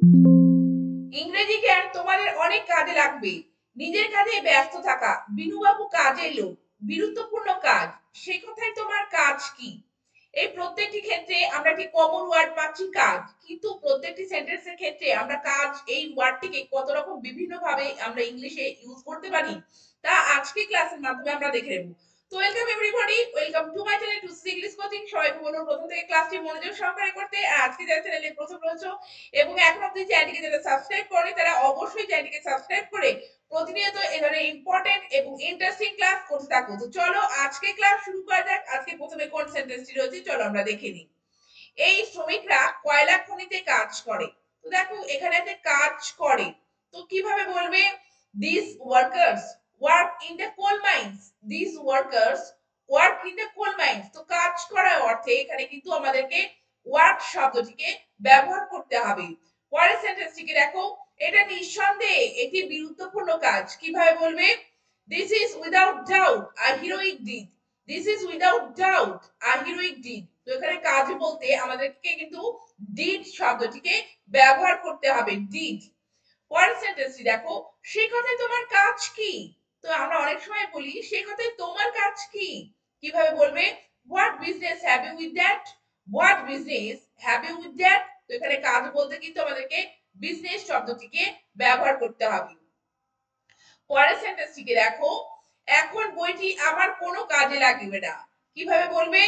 ইংরেজি জ্ঞান তোমাদের অনেক কাজে লাগবে। নিজের কাজে ব্যস্ত থাকা। বিনুবাবু কাজে এলো। গুরুত্বপূর্ণ কাজ। সে কথায় তোমার কাজ কি? এই প্রত্যেকটি ক্ষেত্রে আমরা একটি কমন ওয়ার্ড পাচ্ছি কাজ। কিন্তু প্রত্যেকটি সেন্টেন্সের ক্ষেত্রে আমরা কাজ এই ওয়ার্ডটিকে কত রকম বিভিন্ন ভাবে আমরা ইংলিশে ইউজ করতে পারি তা আজকে ক্লাসের মাধ্যমে আমরা দেখে নেব। তো welcome everybody, welcome to my channel to see English coaching. সবাইকে বলবো প্রথম থেকে ক্লাসটি মনোযোগ সহকারে করতে। আর আজকে যারা চ্যানেলে প্রথম রয়েছে এবং এখন অব্দি চ্যানেলটিকে যারা সাবস্ক্রাইব করেনি তারা অবশ্যই চ্যানেলটিকে সাবস্ক্রাইব করে প্রতিনিয়ত এ ধরনের ইম্পর্টেন্ট এবং ইন্টারেস্টিং ক্লাস করতে থাকো। তো চলো আজকে ক্লাস শুরু করা যাক। আজকে প্রথমে কোন সেন্টেন্সটি রয়েছে চলো আমরা দেখে নিই। এই শ্রমিকরা কয়লা খনিতে কাজ করে। তো দেখো এখানে আছে কাজ করে। তো কিভাবে বলবে? This workers work in the coal mines. This workers work in the coal mines. তো কাজ করার অর্থে এখানে কিন্তু আমাদেরকে ওয়ার্ক শব্দটিকে ব্যবহার করতে হবে। পরের সেন্টেন্সটিকে দেখো, এটা নিঃসন্দেহে একটি গুরুত্বপূর্ণ কাজ। কিভাবে বলবে? This is without doubt a heroic did. This is without doubt a heroic did. তো এখানে কাজ বলতে আমাদেরকে কিন্তু ডিড শব্দটিকে ব্যবহার করতে হবে, ডিড। পরের সেন্টেন্সটি দেখো, সে কথায় তোমার কাজ কি? তো আমরা অনেক সময় বলি সে কথায় তোমার কাজ কি? কিভাবে বলবে? What business have you with that. What business have you with that. তো এখানে কাজ বলতে কিন্তু আমাদেরকে বিজনেস শব্দটিকে ব্যবহার করতে হবে। পরের সেন্টেন্সটিকে দেখো, এখন বইটি আমার কোনো কাজে লাগবে না। কিভাবে বলবে?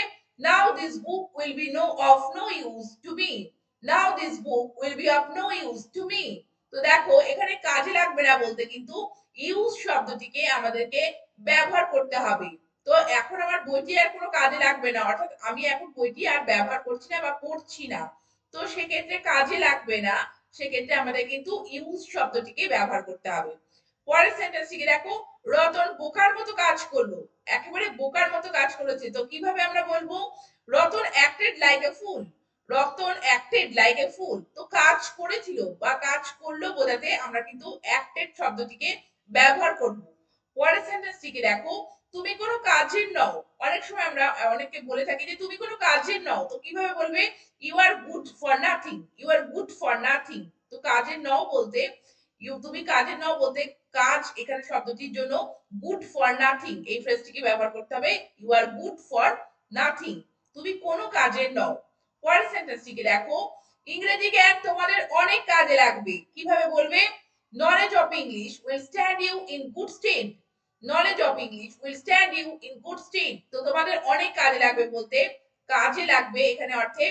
Now this book will be no of no use to me. Now this book will be of no use to me. তো দেখো এখানে কাজে লাগবে না বলতে কিন্তু ইউজ শব্দটিকে আমাদেরকে ব্যবহার করতে হবে। তো এখন আমার বইটি আর কোনো কাজে লাগবে না, অর্থাৎ আমি এখন বইটি আর ব্যবহার করছি না বা পড়ছি না। তো সেক্ষেত্রে কাজে লাগবে না, সেক্ষেত্রে আমাদের কিন্তু ইউজ শব্দটিকে ব্যবহার করতে হবে। পরের সেন্টেন্সটিকে দেখো, রতন বোকার মতো কাজ করলো। একেবারে বোকার মতো কাজ করেছে। তো কিভাবে আমরা বলবো? Ratan acted like a fool. Ratan acted like a fool. তো কাজ করেছিল বা কাজ করলো বোঝাতে আমরা কিন্তু অ্যাক্টেড শব্দটিকে ব্যবহার করব। পরের সেন্টেন্সটিকে দেখো, তুমি কোনো কাজের নও। অনেক সময় আমরা অনেককে বলে থাকি যে তুমি কোনো কাজের নও। তো কিভাবে বলবে? You are good for nothing. You are good for nothing. তো কাজের নও বলতে তুমি কাজের নও বলতে কাজ এখানে শব্দটির জন্য গুড ফর নাথিং এই ফ্রেজটিকে ব্যবহার করতে হবে। You are good for nothing. তুমি কোনো কাজের নও। পরের সেন্টেন্সটিকে দেখো, ইংরেজি জ্ঞান তোমাদের অনেক কাজে লাগবে। কিভাবে বলবে? Knowledge of English will stand you in good state. Knowledge of English will stand you in good state. তো তোমাদের অনেক কাজে লাগবে বলতে কাজে লাগবে এখানে অর্থে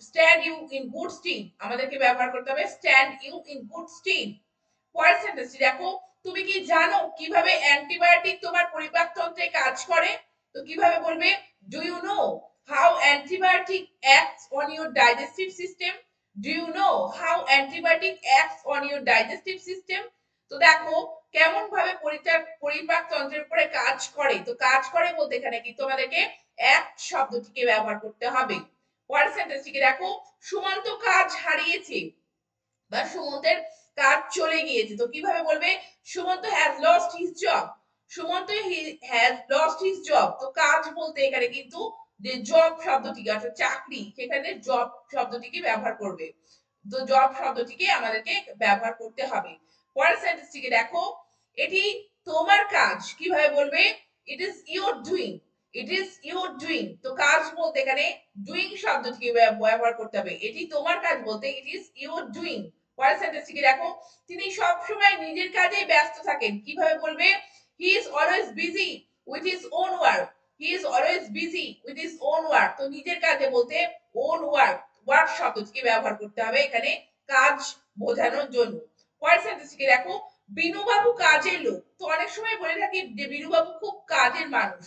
stand you in good state আমাদেরকে ব্যবহার করতে হবে stand you in good state. পরের সেন্টেন্সটি দেখো, তুমি কি জানো কিভাবে অ্যান্টিবায়োটিক তোমার পরিপাকতন্ত্রে কাজ করে? তো কিভাবে বলবে? Do you know how antibiotic acts on your digestive system. Do you know how antibiotic acts on your digestive system. তো দেখো কেমন ভাবে পরিপাকতন্ত্রের উপরে কাজ করে। তো কাজ করে বলতে এখানে কিন্তু আমাদেরকে অ্যাক্ট শব্দটিকে ব্যবহার করতে হবে। পরের সেন্টেন্সটিকে দেখো, সুমন্ত কাজ হারিয়েছে বা সুমন্তের কাজ চলে গিয়েছে। তো কিভাবে বলবে? Sumanta has lost his job. Sumanta has lost his job. তো কাজ বলতে এখানে কিন্তু যে জব শব্দটিকে অর্থাৎ চাকরি সেখানে জব শব্দটিকে ব্যবহার করবে। তো জব শব্দটিকে আমাদেরকে ব্যবহার করতে হবে। পরের সেন্টেন্সটিকে দেখো, এটি তোমার কাজ। কিভাবে বলবে? It is your doing. It is your doing. তো কাজ বলতে এখানে ডুইং শব্দটিকে ব্যবহার করতে হবে। এটি তোমার কাজ বলতে ইট ইজ ইউর ডুইং। পরের সেন্টেন্সটিকে দেখো, তিনি সব সময় নিজের কাজেই ব্যস্ত থাকেন। কিভাবে বলবে? He is always busy with his own work. He is always busy with his own work. তো নিজের কাজে বলতে ওন ওয়ার্ক, ওয়ার্ক শব্দটিকে ব্যবহার করতে হবে এখানে কাজ বোঝানোর জন্য। পরের সেন্টেন্সটিকে দেখো, বিনুবাবু কাজের লোক। তো অনেক সময় বলে থাকি যে বিনুবাবু খুব কাজের মানুষ,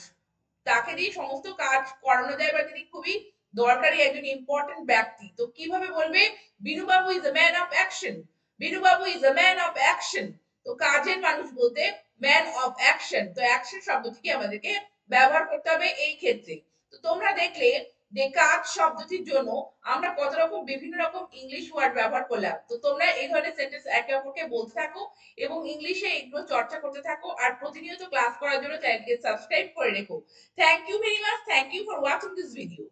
তাকে দিয়ে সমস্ত কাজ করানো যায় বা তিনি খুবই দরকারি একজন ইম্পর্টেন্ট ব্যক্তি। তো কিভাবে বলবে? Binubabu is a man of action. Binubabu is a man of action. তো কাজের মানুষ বলতে ম্যান অফ অ্যাকশন। তো অ্যাকশন শব্দটিকে আমাদেরকে ব্যবহার করতে হবে এই ক্ষেত্রে। তো তোমরা দেখলে যে কাজ শব্দটির জন্য আমরা কত রকম বিভিন্ন রকম ইংলিশ ওয়ার্ড ব্যবহার করলাম। তো তোমরা এই ধরনের সেন্টেন্স একে অপরকে বলতে থাকো এবং ইংলিশে এগুলো চর্চা করতে থাকো আর প্রতিনিয়ত ক্লাস করার জন্য চ্যানেলকে সাবস্ক্রাইব করে রেখো। Thank you very much. Thank you for watching this video.